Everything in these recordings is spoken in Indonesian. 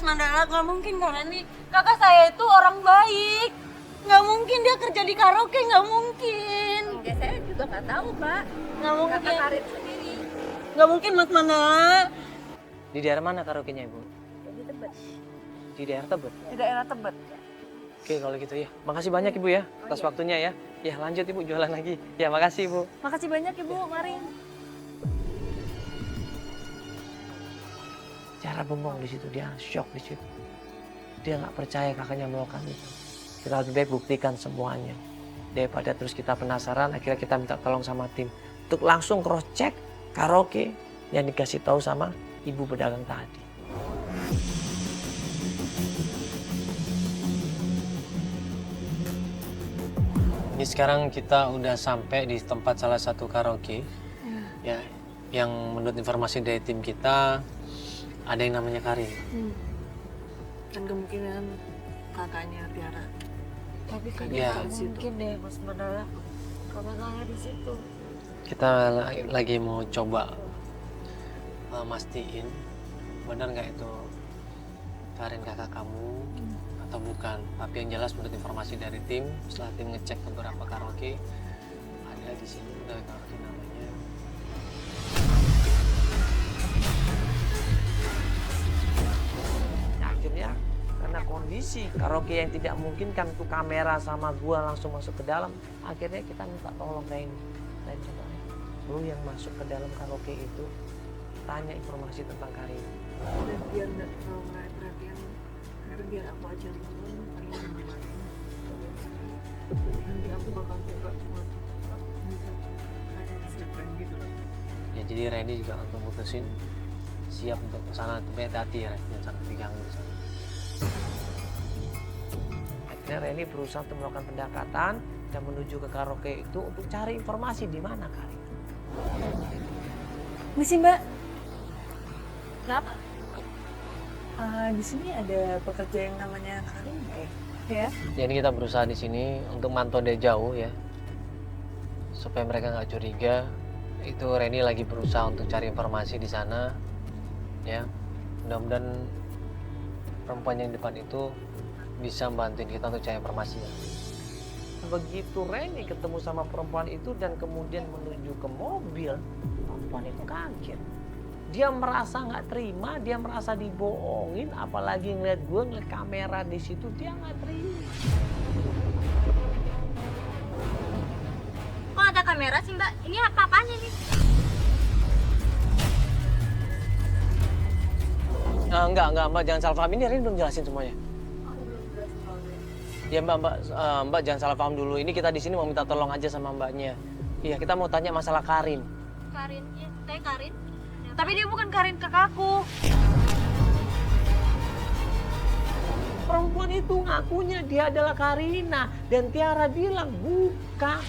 Mandala, nggak mungkin karena ini kakak saya itu orang baik. Nggak mungkin dia kerja di karaoke, nggak mungkin. Ya, saya juga nggak tahu, Pak. Nggak mungkin. Kakak Karin sendiri. Nggak mungkin Mas Mandala. Di daerah mana karaoke-nya Ibu? Di Tebet. Di daerah Tebet. Di daerah Tebet. Oke kalau gitu ya. Makasih banyak Ibu ya atas waktunya ya. Ya lanjut Ibu jualan lagi. Ya makasih Ibu. Makasih banyak Ibu, Marin. Cara bengong di situ dia shock di situ. Dia nggak percaya kakaknya melakukan itu. Kita lebih baik buktikan semuanya daripada terus kita penasaran akhirnya kita minta tolong sama tim untuk langsung cross check karaoke yang dikasih tahu sama ibu pedagang tadi. Ini sekarang kita udah sampai di tempat salah satu karaoke ya yang menurut informasi dari tim kita ada yang namanya Karin. Dan kemungkinan kakaknya Tiara. Tapi kan Ya. nggak mungkin deh Mas Mandala. Kakak saya di situ. Kita lagi mau coba mastiin benar nggak itu Karin kakak kamu atau bukan. Tapi yang jelas menurut informasi dari tim, setelah tim ngecek beberapa karaoke, ada di sini ada karaoke namanya. Akhirnya karena kondisi karaoke yang tidak memungkinkan untuk kamera sama gua langsung masuk ke dalam, akhirnya kita minta tolong Rain coba lu yang masuk ke dalam karaoke itu tanya informasi tentang Karin. Dan biar nggak terlalu menarik perhatian, karena biar aku aja dulu, nanti aku bakal coba buat ada di situ gitu. Ya jadi Randy juga langsung putusin siap untuk ke sana, tapi hati-hati ya jangan sampai diganggu di sana. Akhirnya Randy berusaha untuk melakukan pendekatan dan menuju ke karaoke itu untuk cari informasi di mana Karin. Misi Mbak, Kenapa? di sini ada pekerja yang namanya Karin ya? Jadi kita berusaha di sini untuk mantau dari jauh ya, supaya mereka nggak curiga. Itu Randy lagi berusaha untuk cari informasi di sana, ya. Mudah-mudahan perempuan yang di depan itu bisa bantuin kita untuk cari informasi. Begitu Randy ketemu sama perempuan itu dan kemudian menuju ke mobil, perempuan itu kaget. Dia merasa nggak terima, dia merasa dibohongin, apalagi ngeliat gue ngeliat kamera di situ, dia nggak terima. Kok ada kamera sih Mbak? Ini apa-apanya nih? Enggak Mbak, jangan salah paham. Ini Randy belum jelasin semuanya. Ya Mbak jangan salah paham dulu. Ini kita di sini mau minta tolong aja sama Mbaknya. Iya, kita mau tanya masalah Karin. Karin, ya, saya Karin. Tapi dia bukan Karin kakakku. Perempuan itu ngakunya dia adalah Karina dan Tiara bilang bukan.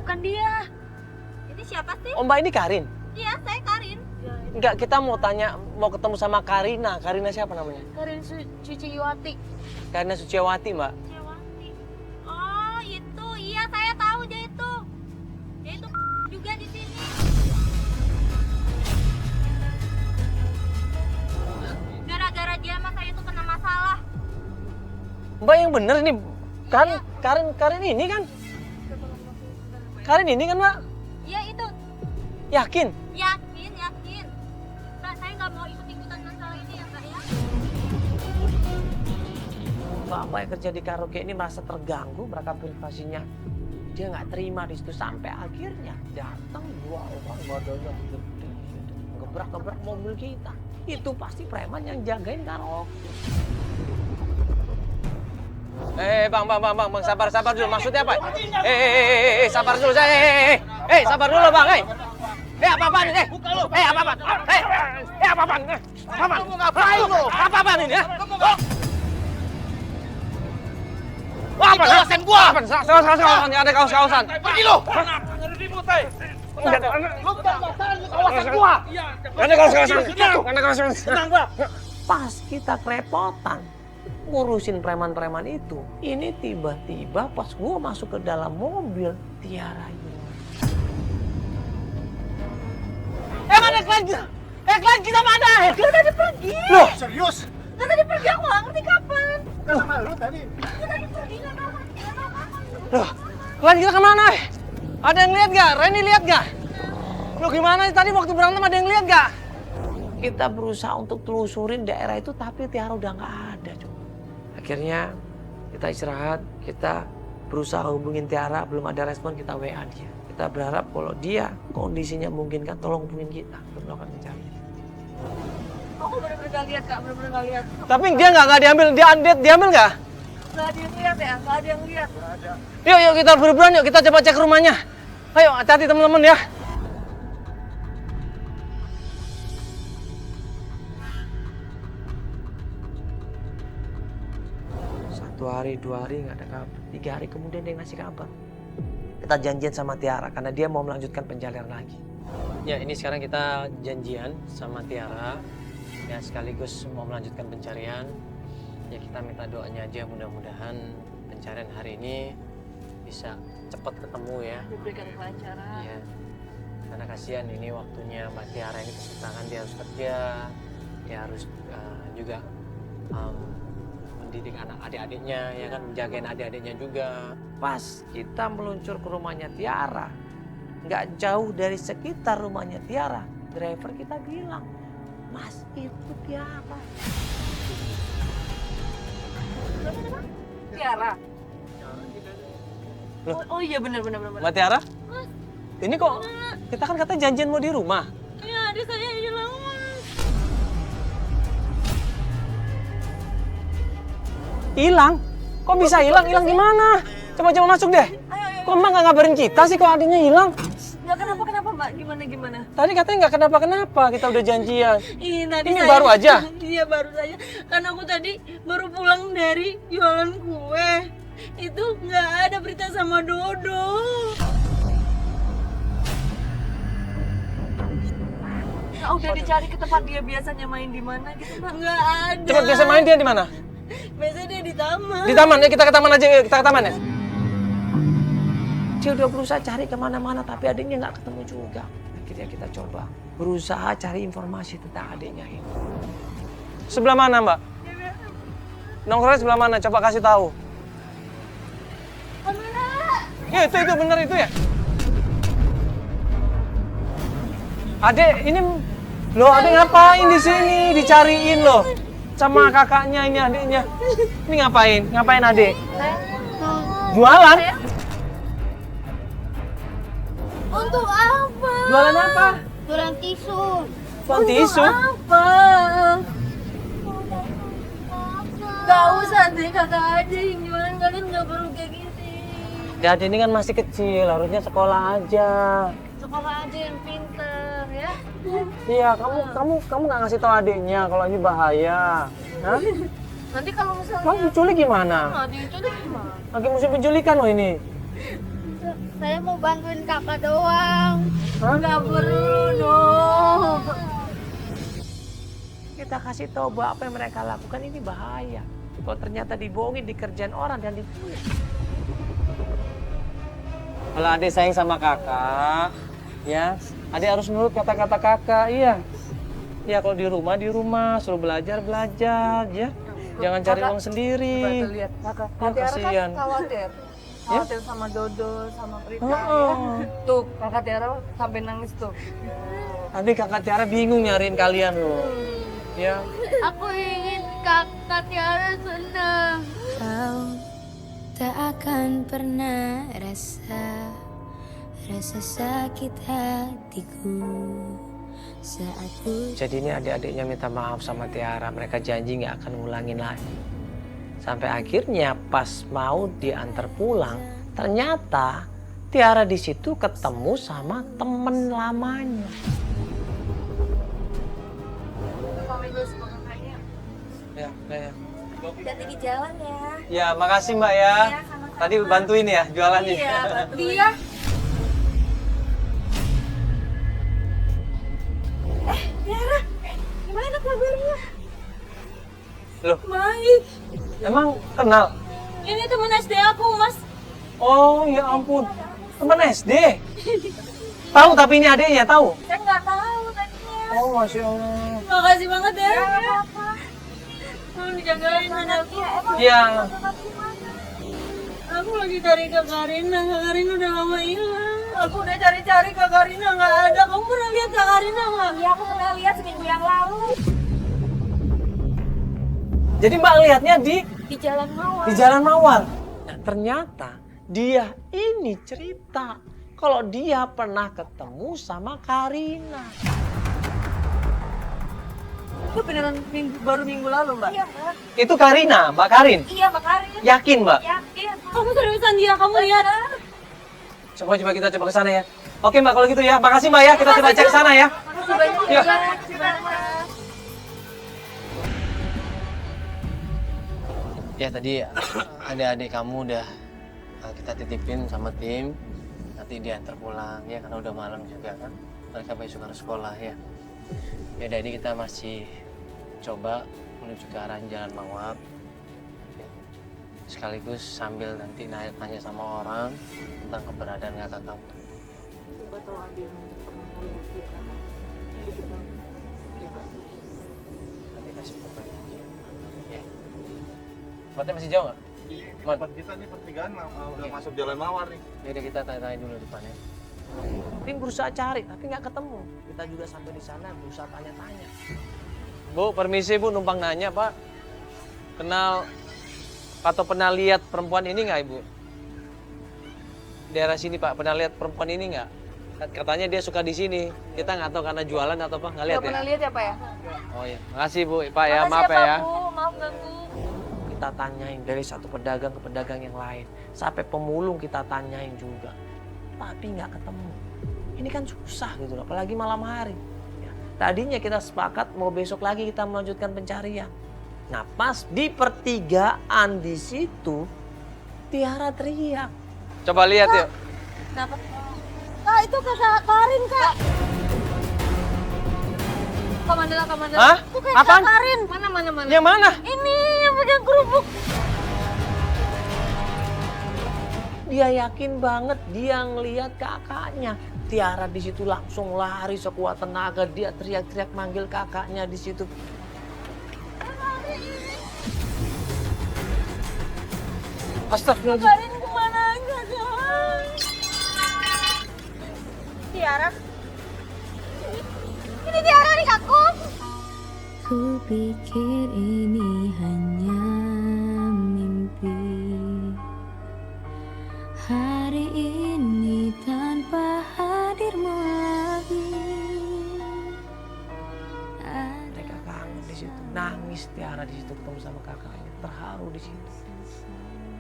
Bukan dia. Ini siapa sih? Oh Mbak ini Karin? Iya, saya Karin. Enggak, kita mau tanya, mau ketemu sama Karina. Karina siapa namanya? Karin Suciwati. Karina Suciwati Mbak. Suciwati. Oh, itu. Iya, saya tahu dia itu. Dia itu juga di sini. Gara-gara dia sama saya itu kena masalah. Mbak yang bener ini kan Karin ini kan? Karin ini kan Mbak? Iya, itu. Yakin? Yakin. Mbak, saya nggak mau ikut-ikutan masalah ini ya, Mbak ya. Bapak yang kerja di karaoke ini merasa terganggu, mereka privasinya. Dia nggak terima di situ sampai akhirnya datang dua orang badannya gede, gebrak-gebrak mobil kita. Itu pasti preman yang jagain karaoke. Bang, sabar dulu. Maksudnya apa? Sabar dulu, sabar dulu, Bang, apa-apaan ini? Apa-apaan? Apa-apaan? Kamu ngapain lo? Apa-apaan ini, ya? Apa kawasan gua? Kawasan, ada kawasan. Pergi lo. Ada ribut, Lu kawasan gua. Ada kawasan. Tenang, Bang. Pas kita kerepotan ngurusin preman-preman itu, ini tiba-tiba pas gua masuk ke dalam mobil, Tiara hilang. Mana lagi? Klien kita mana? Dia tadi pergi. Loh, Serius? Dia tadi pergi, aku nggak ngerti kapan. Bukan sama lu tadi. Dia tadi pergi, nggak tahu. loh, klien kita kemana? Ada yang lihat gak? Reni lihat gak? Loh gimana tadi waktu berantem ada yang lihat gak? Kita berusaha untuk telusurin daerah itu tapi Tiara udah nggak ada, Cuk. Akhirnya kita istirahat, kita berusaha hubungin Tiara, belum ada respon, kita WA dia. Kita berharap kalau dia kondisinya memungkinkan, tolong hubungin kita untuk melakukan pencarian. Aku bener-bener nggak lihat, Kak. Bener-bener nggak lihat. Tapi dia nggak diambil, diambil nggak? Nggak ada yang lihat ya, nggak ada yang lihat. Yuk kita buru-buruan yuk, kita coba cek rumahnya. Ayo hati-hati teman-teman ya. Satu hari, 2 hari nggak ada kabar. 3 hari kemudian dia ngasih kabar. Kita janjian sama Tiara karena dia mau melanjutkan pencarian lagi. Ya ini sekarang kita janjian sama Tiara. Ya sekaligus mau melanjutkan pencarian. Ya kita minta doanya aja mudah-mudahan pencarian hari ini bisa cepat ketemu ya. Diberikan kelancaran. Iya. Karena kasihan ini waktunya Mbak Tiara ini kesibukan, dia harus kerja, dia harus juga mendidik anak adik-adiknya, ya kan, menjagain adik-adiknya juga. Pas kita meluncur ke rumahnya Tiara, nggak jauh dari sekitar rumahnya Tiara, driver kita bilang, Mas itu Tiara. Tiara. Loh? Oh iya benar. Mbak Tiara? Ini kok kita kan katanya janjian mau di rumah. Iya, adik saya hilang, Mas. Hilang? Kok bisa hilang? Hilang gimana? Coba masuk deh. Ayo. Kok Mbak nggak ngabarin kita sih kalau adiknya hilang? Nggak kenapa, Mbak. Gimana? Tadi katanya nggak kenapa-kenapa, kita udah janjian. Ini Ini baru aja? Iya, baru saja. Karena aku tadi baru pulang dari jualan kue. Itu nggak ada berita sama Dodo. Nah, udah dicari ke tempat dia biasanya main di mana gitu, Mbak? Nggak ada. Coba biasa main dia di mana? Biasanya dia di taman. Di taman ya, kita ke taman aja, kita ke taman ya. Dia udah berusaha cari kemana-mana tapi adiknya nggak ketemu juga. Akhirnya kita coba berusaha cari informasi tentang adiknya ini. Sebelah mana Mbak? Nongkrongnya sebelah mana? Coba kasih tahu. Ya itu bener itu ya. Adek ini loh, adek ngapain di sini? Dicariin loh sama kakaknya ini adiknya. Ini ngapain? Ngapain adek? Jualan? Untuk apa? Jualan apa? Jualan tisu. Jualan tisu? Apa? Gak usah deh, kakak aja yang jualan, kalian gak perlu kayak gini. Ya adek ini kan masih kecil, harusnya sekolah aja. Sekolah aja yang pinter ya. Iya, kamu nggak ngasih tahu adiknya kalau ini bahaya. Hah? Nanti kalau misalnya Kamu penculik gimana? nggak diculik gimana? Lagi musim penculikan loh ini. Saya mau bantuin kakak doang. Hah? Gak perlu dong. Kita kasih tahu bahwa apa yang mereka lakukan ini bahaya. Kalau ternyata dibohongin, dikerjain orang dan diculik. Kalau adik sayang sama kakak, ya, adik harus nurut kata-kata kakak, iya. Ya kalau di rumah, suruh belajar, ya. Jangan cari uang sendiri. Coba tuh lihat kakak. Ya, kasihan. Kan khawatir. Khawatir sama Dodo, sama Prita ya. Oh. Tuh, kakak Tiara sampai nangis tuh. Adik kakak Tiara bingung nyariin kalian loh. Ya. Aku ingin kakak Tiara senang. Kau tak akan pernah rasa sakit hatiku saat ku. Jadi ini adik-adiknya minta maaf sama Tiara. Mereka janji nggak akan ngulangin lagi. Sampai akhirnya pas mau diantar pulang, ternyata Tiara di situ ketemu sama temen lamanya. Ya. Hati-hati di jalan ya. Ya, makasih Mbak ya. Tadi bantuin ya jualannya. Iya, dia. Tiara, gimana kabarnya? Loh, Baik. emang kenal? Ini temen SD aku, Mas. Oh, ya ampun. Teman SD. Tahu tapi ini adiknya, tahu? Saya nggak tahu tadinya. Oh, Masya Allah. Makasih banget ya. Tolong dijagain anakku. Iya. Aku lagi cari Kak Karina. Kak Karina udah lama hilang. Aku udah cari-cari Kak Karina nggak ada. Kamu pernah lihat Kak Karina nggak? Iya, aku pernah lihat seminggu yang lalu Jadi Mbak lihatnya di Jalan Mawar. Jalan Mawar. Nah, ternyata dia ini cerita kalau dia pernah ketemu sama Karina. Itu beneran baru minggu lalu, Mbak? Iya, Mbak. Itu Karina, Mbak Karin. Iya, Mbak Karin. Yakin, Mbak? Yakin. Kamu seriusan dia? Kamu lihat? Coba kita coba ke sana ya. Oke, Mbak, kalau gitu ya. Makasih, Mbak ya. Kita coba cek sana ya. Makasih banyak Yuk. ya. Makasih banyak. Ya tadi adik-adik kamu udah kita titipin sama tim. Nanti diantar pulang ya karena udah malam juga kan. Mereka besok harus sekolah ya. Ya jadi kita masih coba menuju ke arah Jalan Mawar. Ya. Sekaligus sambil nanti nanya sama orang tentang keberadaan kakak kamu. Coba tahu ambil Nanti kasih foto lagi. Ya. Tempatnya masih jauh nggak? Man. Tempat kita nih pertigaan udah masuk Jalan Mawar nih. Ya udah kita tanya dulu depannya. Tim berusaha cari tapi nggak ketemu. Kita juga sampai di sana berusaha tanya-tanya. Bu, permisi Bu, numpang nanya Pak. Kenal atau pernah lihat perempuan ini nggak Ibu? Daerah sini Pak, pernah lihat perempuan ini nggak? Katanya dia suka di sini. Kita nggak tahu karena jualan atau apa, nggak lihat ya? pernah lihat ya, Pak ya? Oh ya, makasih Bu, Pak ya, Makasih maaf Pak, ya. Bu. Maaf ganggu. Kita tanyain dari satu pedagang ke pedagang yang lain. Sampai pemulung kita tanyain juga. Tapi nggak ketemu. Ini kan susah gitu loh, apalagi malam hari. Ya. Tadinya kita sepakat mau besok lagi kita melanjutkan pencarian. Nah pas di pertigaan di situ, Tiara teriak. Coba lihat yuk. Kenapa? Kak, itu Kak Karin, Kak. Kak Mandala. Hah? Itu kayak Apaan? Kak Karin. Mana? Yang mana? Ini yang pegang kerupuk. Dia yakin banget dia ngelihat kakaknya. Tiara di situ langsung lari sekuat tenaga. Dia teriak-teriak manggil kakaknya di situ. Astagfirullahaladzim. Karin kemana aja, Tiara. Ini Tiara nih, Kakku. Ku pikir ini hanya mimpi. Hari ini tanpa hadirmu lagi. Mereka kangen di situ, nangis Tiara di situ ketemu sama kakaknya, terharu di situ.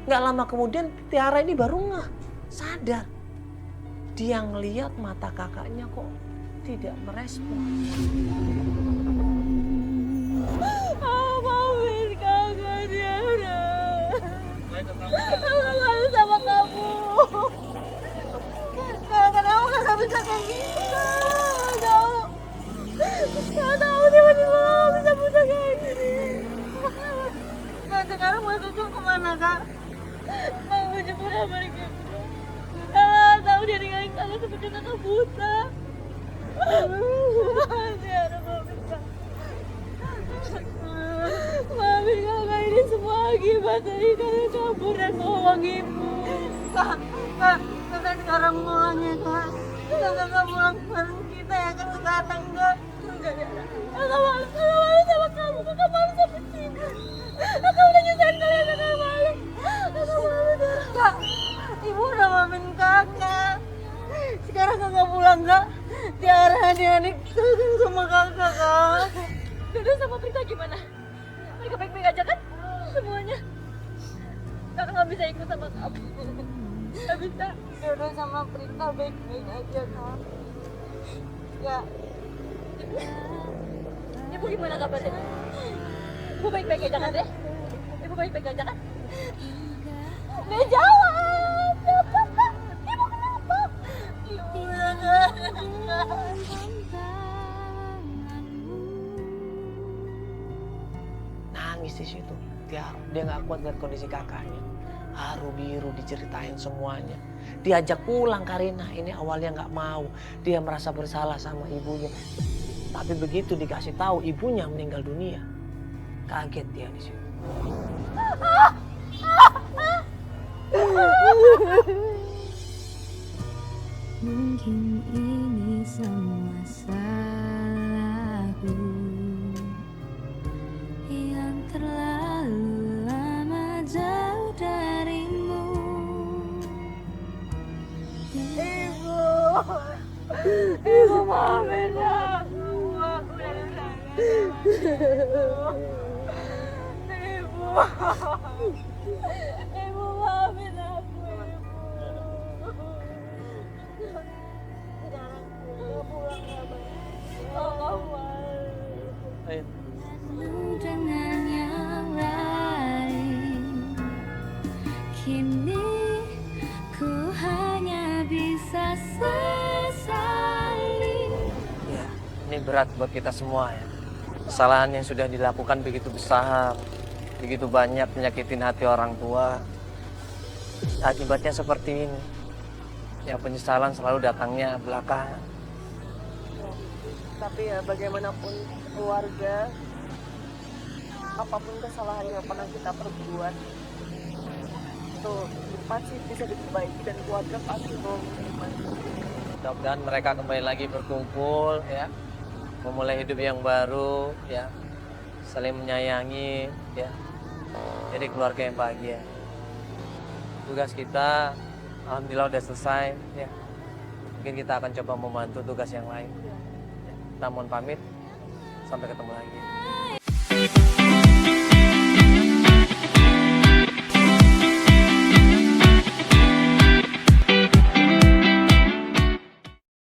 Nggak lama kemudian Tiara ini baru sadar. Dia ngeliat mata kakaknya kok tidak merespon. Maafin kakak Tiara. Aku malu sama kamu. Kenapa kakak bisa kayak gini? Gak tahu tiba-tiba bisa buta kayak gini. Kak sekarang mau Cucu kemana kak? Mau jemput balik ke tahu dia ninggalin kakak seperti kakak buta. Tiara maafin kak. Maafin kakak, ini semua akibat dari kakak kabur dan bohong ibu. Kak, sekarang pulangnya kak. Kakak pulang bareng kita ya kan sekarang enggak. Kakak malu sama kamu, kakak malu sama Cina. Kakak udah nyusahin kalian, kakak malu. Kakak malu dah. Kak, ibu udah maafin kakak. Sekarang kakak pulang kak. Tiara dia kangen sama kakak kak. Dede sama Prita gimana? Mereka baik-baik aja kan? Semuanya. Kakak nggak bisa ikut sama kamu. Nggak bisa. Dede sama Prita baik-baik aja kak. Ya. Ibu gimana kabarnya? Ibu baik-baik aja kan deh? Ibu baik-baik aja kan? Dia jawab. Kenapa kak? Ibu kenapa? Ibu kenapa? Nangis di situ. Dia nggak kuat lihat kondisi kakaknya. Haru biru diceritain semuanya. Diajak pulang Karina. Ini awalnya nggak mau. Dia merasa bersalah sama ibunya. Tapi begitu dikasih tahu ibunya meninggal dunia, kaget dia di situ. Mungkin ini semua salahku yang terlalu lama jauh darimu. Ibu maafin aku dari Ibu. Ibu maafin aku, Ibu. Sekarang pulang ya, Bang. Ayo. Dengan yang lain, kini ku hanya bisa sesali. Ya, ini berat buat kita semua ya. Kesalahan yang sudah dilakukan begitu besar, begitu banyak menyakitin hati orang tua. Akibatnya seperti ini. Ya, penyesalan selalu datangnya belakangan. Tapi ya bagaimanapun keluarga, apapun kesalahan yang pernah kita perbuat, itu pasti bisa diperbaiki dan keluarga pasti mau menerima. Mudah-mudahan mereka kembali lagi berkumpul ya, memulai hidup yang baru ya, saling menyayangi ya, jadi keluarga yang bahagia. Tugas kita alhamdulillah udah selesai ya, mungkin kita akan coba membantu tugas yang lain. Namun pamit, sampai ketemu lagi.